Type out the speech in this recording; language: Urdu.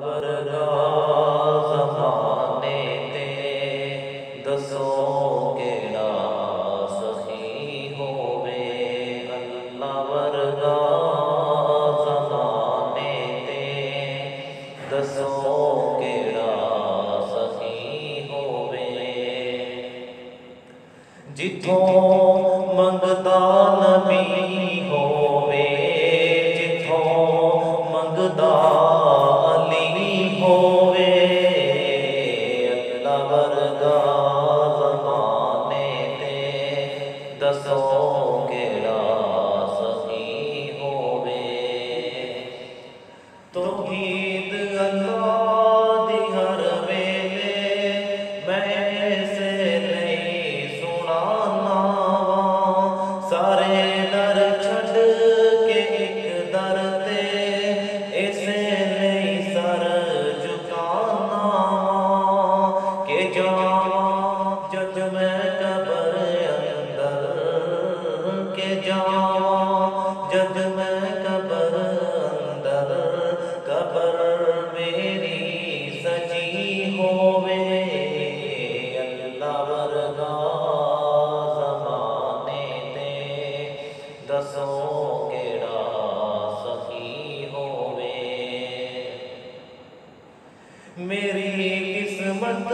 ورگا زمانے تے دسو کیڑا سخی ہووے اللہ ورگا زمانے تے دسو کیڑا سخی ہووے جتھوں منگدا نبی ہووے جتھوں منگدا علی ہووے اللہ ورگا زمانے تے دسو کیڑا سخی ہووے توحید اللہ دی ہر ویلے میں سے نہیں سنانا وا سارے در چھڈ کے ایک در تے اسے نہیں سر جھکانا وا کہ جاواں جج میں قبر اندر کہ جاواں جج میں قبر اندر قبر میری سجی ہووے اللہ ورگا زمانے تے دسو کیڑا سخی ہووے میری قسمت